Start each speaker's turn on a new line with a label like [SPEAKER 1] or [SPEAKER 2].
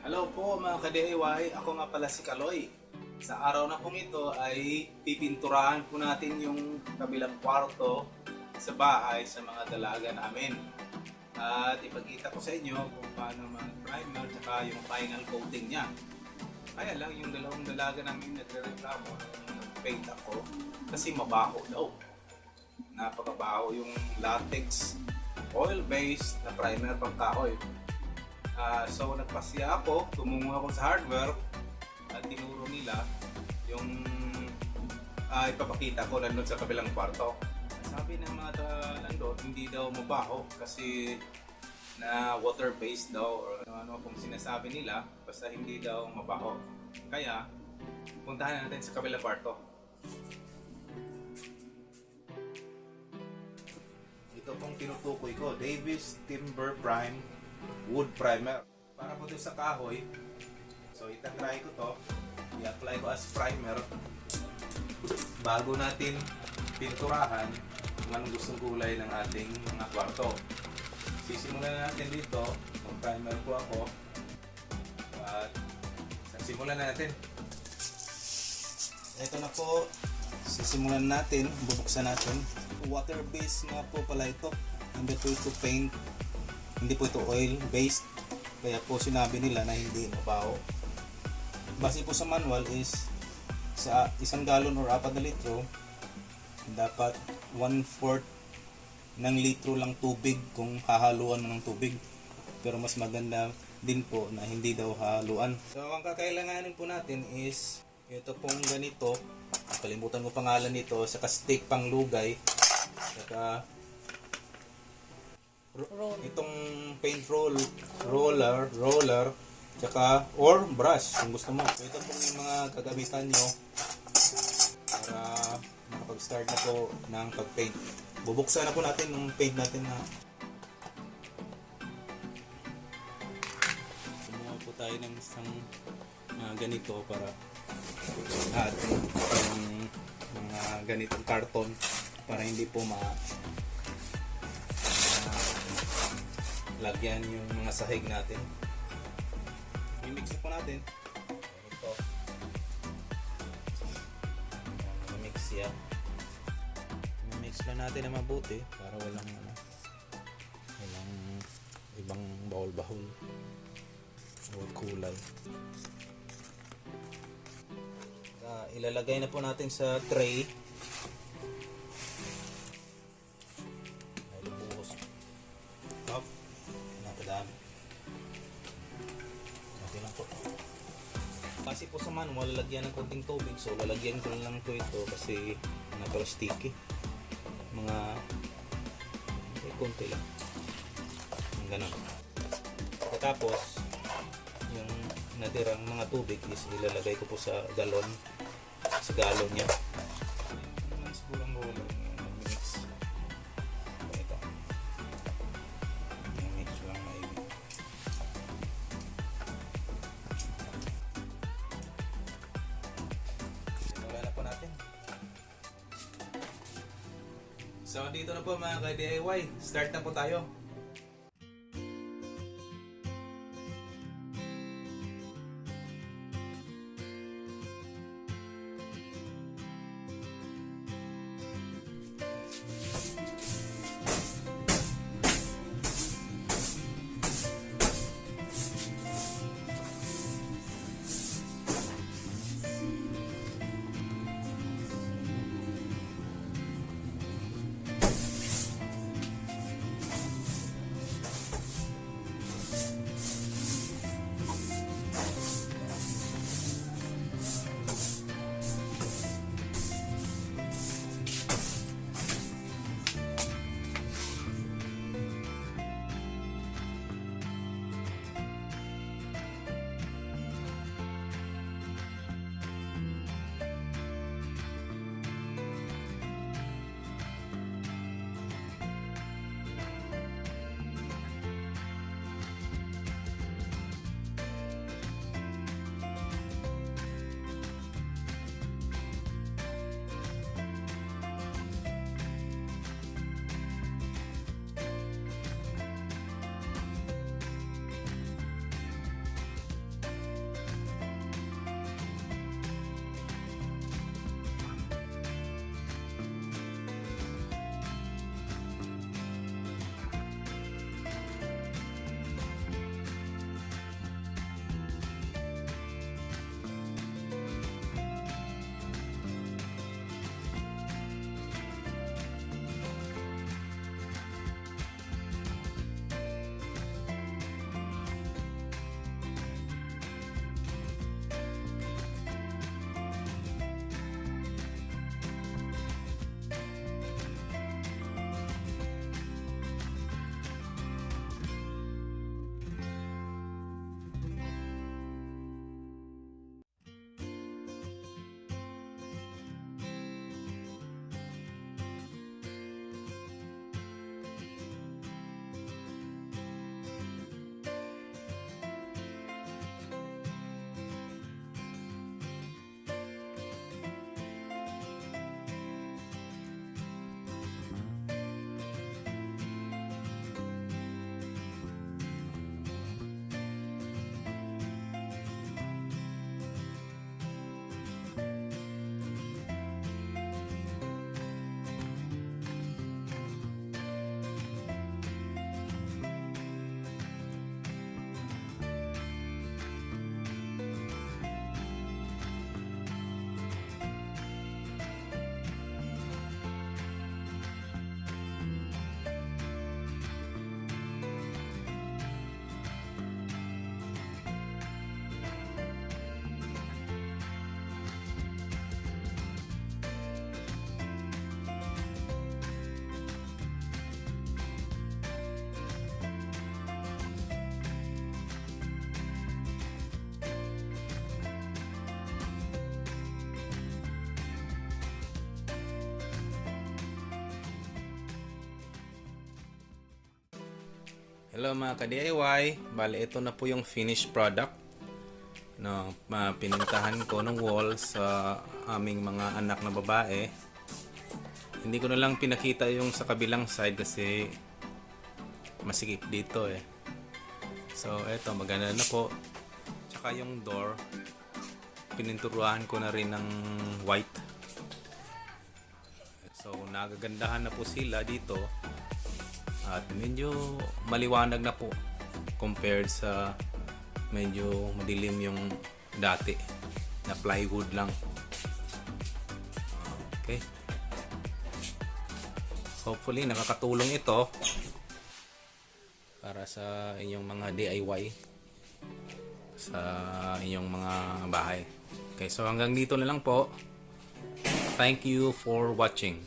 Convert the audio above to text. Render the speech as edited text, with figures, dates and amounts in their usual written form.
[SPEAKER 1] Hello po mga ka-DIY, ako nga pala si Kaloy. Sa araw na pong ito ay pipinturahan po natin yung kabilang kwarto sa bahay sa mga dalaga namin. At ipagkita ko sa inyo kung paano mag-primer at yung final coating niya. Kaya lang yung dalawang dalaga namin nagre-reklamo nung nag-paint ako kasi mabaho daw. Napakabaho yung latex oil-based na primer pang kahoy. So nagpasya ako, tumungo ako sa hardware at tinuro nila yung ipapakita ko nandun sa kabilang kwarto. Sabi ng mga nandun, hindi daw mabaho kasi na water-based daw or ano kung sinasabi nila, basta hindi daw mabaho. Kaya puntahan natin sa kabilang kwarto. Ito pong tinutukoy ko, Davis Timber Prime Wood Primer. Para po ito sa kahoy, so itatry ko to, i-apply ko as primer bago natin pinturahan kung anong gustong kulay ng ating mga kwarto. Sisimulan natin dito, mag-primer po ako at simulan na natin. Ito na po, sisimulan natin, bubuksan natin. Water based nga po pala ito, hindi po ito paint, hindi po ito oil based, kaya po sinabi nila na hindi mabaho. Base po sa manual is sa 1 galon or 4 na litro dapat 1/4 ng litro lang tubig kung hahaluan mo ng tubig, pero mas maganda din po na hindi daw haluan. So ang kakailanganin po natin is ito pong ganito, kalimutan ko pangalan nito, saka stick pang lugay, saka itong paint roller, tsaka or brush kung gusto mo. So ito pong yung mga gagamitan nyo para makapag-start na po ng pag-paint. Bubuksan na po natin yung paint natin na. Kumuha po tayo ng isang ganito para ating mga ganitong karton para hindi po lagyan yung mga sahig natin. I-mix po natin. Ito. I-mix yan. I-mix lang natin na mabuti para walang ibang bahol-bahol o kulay. Ilalagay na po natin sa tray. Kasi po sa manual, lalagyan ng konting tubig, so lalagyan ko lang po ito kasi pero sticky. Konti lang. Yung ganun. Tapos, yung natirang mga tubig is ilalagay ko po sa galon niya. Mas bulang-bulang yung mix. Ito. Yung mix lang na ibig. So dito na po mga ka-DIY, start na po tayo. Hello mga ka-DIY, bale ito na po yung finished product. No, pinintahan ko ng wall sa aming mga anak na babae. Hindi ko na lang pinakita yung sa kabilang side kasi masikip dito eh. So eto, maganda na po. Tsaka yung door, pininturuan ko na rin ng white. So nagagandahan na po sila dito. At medyo maliwanag na po compared sa medyo madilim yung dati na plywood lang. Okay. Hopefully nakakatulong ito para sa inyong mga DIY sa inyong mga bahay. Okay, so hanggang dito na lang po. Thank you for watching.